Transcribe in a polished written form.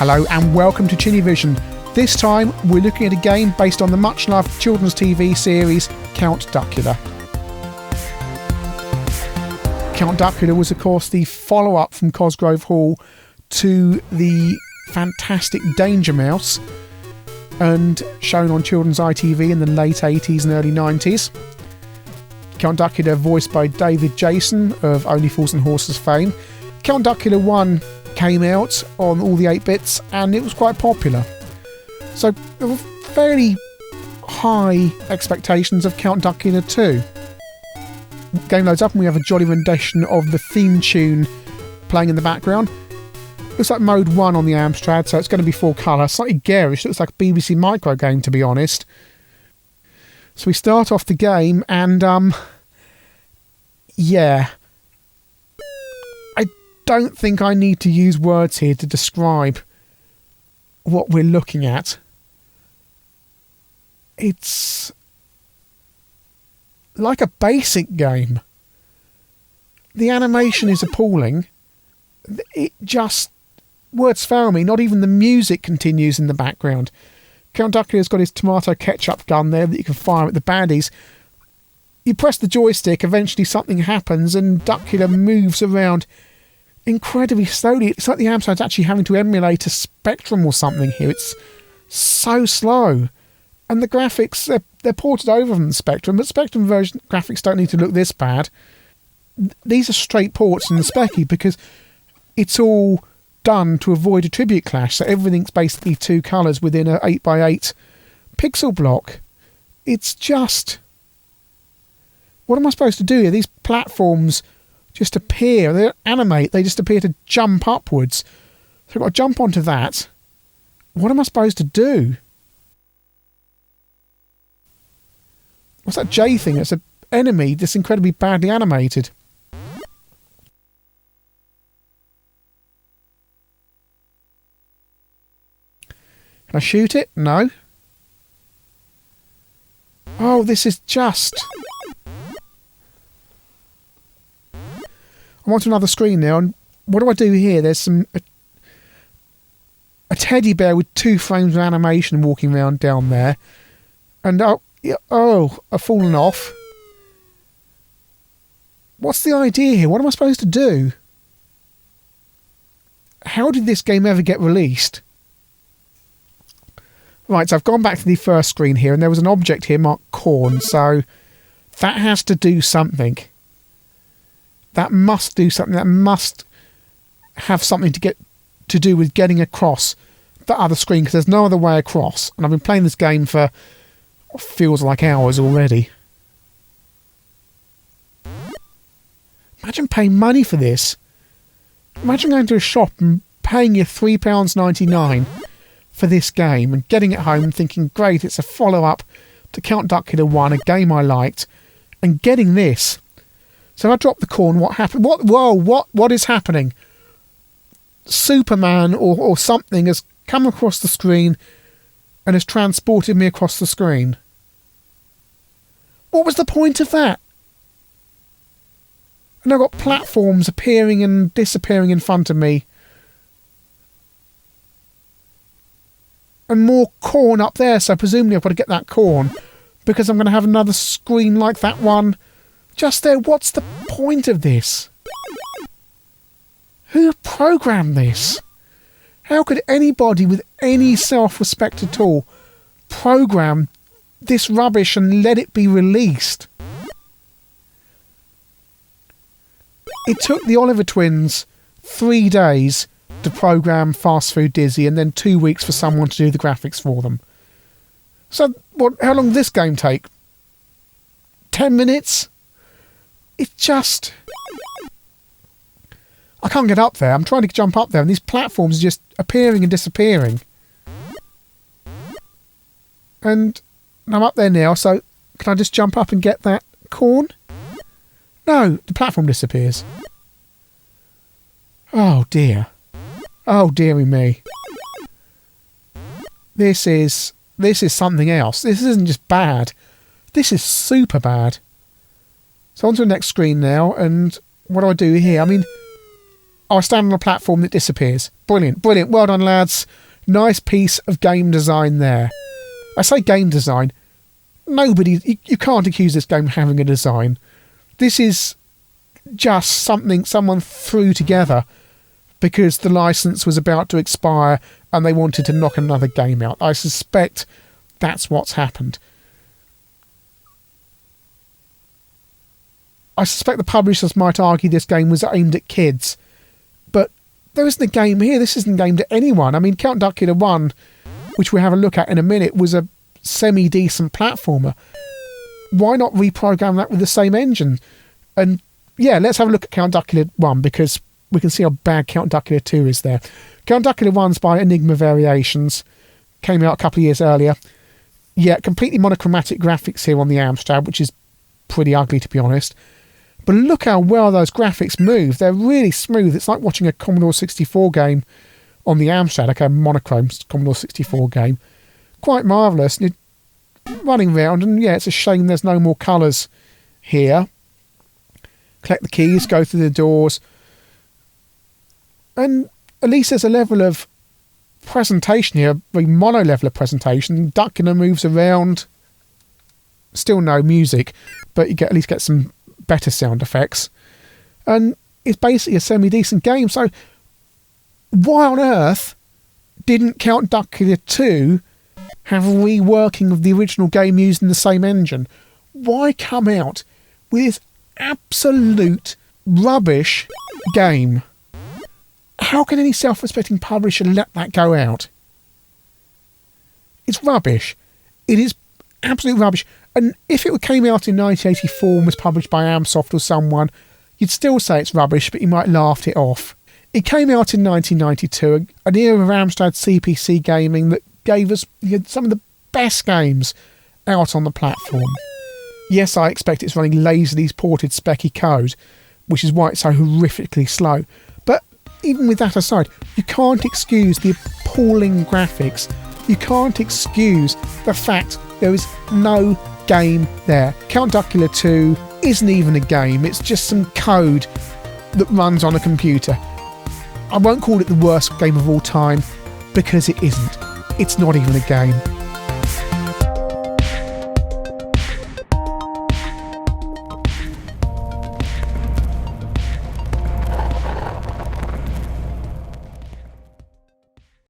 Hello and welcome to Chinny Vision. This time we're looking at a game based on the much loved children's TV series Count Duckula. Count Duckula was of course the follow-up from Cosgrove Hall to the fantastic Danger Mouse, and shown on children's ITV in the late 80s and early 90s. Count Duckula voiced by David Jason of Only Fools and Horses fame. Count Duckula 1 came out on all the 8-bits and it was quite popular. So there were fairly high expectations of Count Duckula 2. Game loads up and we have a jolly rendition of the theme tune playing in the background. Looks like mode 1 on the Amstrad, so it's going to be full colour. Slightly garish, looks like a BBC Micro game to be honest. So we start off the game and yeah, I don't think I need to use words here to describe what we're looking at. It's like a basic game. The animation is appalling. It just... words fail me. Not even the music continues in the background. Count Duckula's got his tomato ketchup gun there that you can fire at the baddies. You press the joystick, eventually something happens and Duckula moves around incredibly slowly. It's like the Amstrad's actually having to emulate a Spectrum or something here. It's so slow. And the graphics, they're ported over from the Spectrum, but Spectrum version graphics don't need to look this bad. These are straight ports in the Specky because it's all done to avoid a tribute clash, so everything's basically two colours within a 8x8 pixel block. It's just... what am I supposed to do here? These platforms just appear, they don't animate, they just appear to jump upwards. So I've got to jump onto that. What am I supposed to do? What's that J thing? It's an enemy that's incredibly badly animated. Can I shoot it? No. Oh, this is just... I'm onto another screen now, and what do I do here? There's a teddy bear with 2 frames of animation walking around down there. And I've fallen off. What's the idea here? What am I supposed to do? How did this game ever get released? Right, so I've gone back to the first screen here, and there was an object here marked corn, so that has to do something. That must do something. That must have something to do with getting across the other screen, because there's no other way across. And I've been playing this game for what feels like hours already. Imagine paying money for this. Imagine going to a shop and paying your £3.99 for this game and getting it home and thinking, great, it's a follow-up to Count Duckula 1, a game I liked, and getting this. So I dropped the corn, what happened? What is happening? Superman or something has come across the screen and has transported me across the screen. What was the point of that? And I've got platforms appearing and disappearing in front of me. And more corn up there, so presumably I've got to get that corn because I'm going to have another screen like that one just there. What's the point of this? Who programmed this? How could anybody with any self-respect at all program this rubbish and let it be released? It took the Oliver Twins 3 days to program Fast Food Dizzy and then 2 weeks for someone to do the graphics for them. So how long did this game take? 10 minutes? It's just... I can't get up there. I'm trying to jump up there and these platforms are just appearing and disappearing. And I'm up there now, so can I just jump up and get that corn? No, the platform disappears. Oh dear. Oh dearie me. This is something else. This isn't just bad. This is super bad. So on to the next screen now, and what do I do here? I mean, I stand on a platform that disappears. Brilliant, brilliant. Well done, lads. Nice piece of game design there. I say game design. You can't accuse this game of having a design. This is just something someone threw together because the license was about to expire and they wanted to knock another game out. I suspect that's what's happened. I suspect the publishers might argue this game was aimed at kids, but there isn't a game here. This isn't aimed at anyone. I mean, Count Duckula 1, which we'll have a look at in a minute, was a semi-decent platformer. Why not reprogram that with the same engine? And yeah, let's have a look at Count Duckula 1 because we can see how bad Count Duckula 2 is there. Count Duckula 1's by Enigma Variations. Came out a couple of years earlier. Yeah, completely monochromatic graphics here on the Amstrad, which is pretty ugly to be honest. But look how well those graphics move. They're really smooth. It's like watching a Commodore 64 game on the Amstrad, like a monochrome Commodore 64 game. Quite marvellous. And you're running around, and yeah, it's a shame there's no more colours here. Collect the keys, go through the doors. And at least there's a level of presentation here, a very mono level of presentation. Duckula moves around. Still no music, but you at least get some better sound effects. And it's basically a semi-decent game. So why on earth didn't Count Duckula 2 have a reworking of the original game using the same engine? Why come out with this absolute rubbish game? How can any self-respecting publisher let that go out? It's rubbish. It is absolute rubbish. And if it came out in 1984 and was published by Amsoft or someone, you'd still say it's rubbish, but you might laugh it off. It came out in 1992, an era of Amstrad CPC gaming that gave us some of the best games out on the platform. Yes, I expect it's running lazily ported specky code, which is why it's so horrifically slow. But even with that aside, you can't excuse the appalling graphics. You can't excuse the fact there is no game there. Count Duckula 2 isn't even a game. It's just some code that runs on a computer. I won't call it the worst game of all time because it isn't. It's not even a game.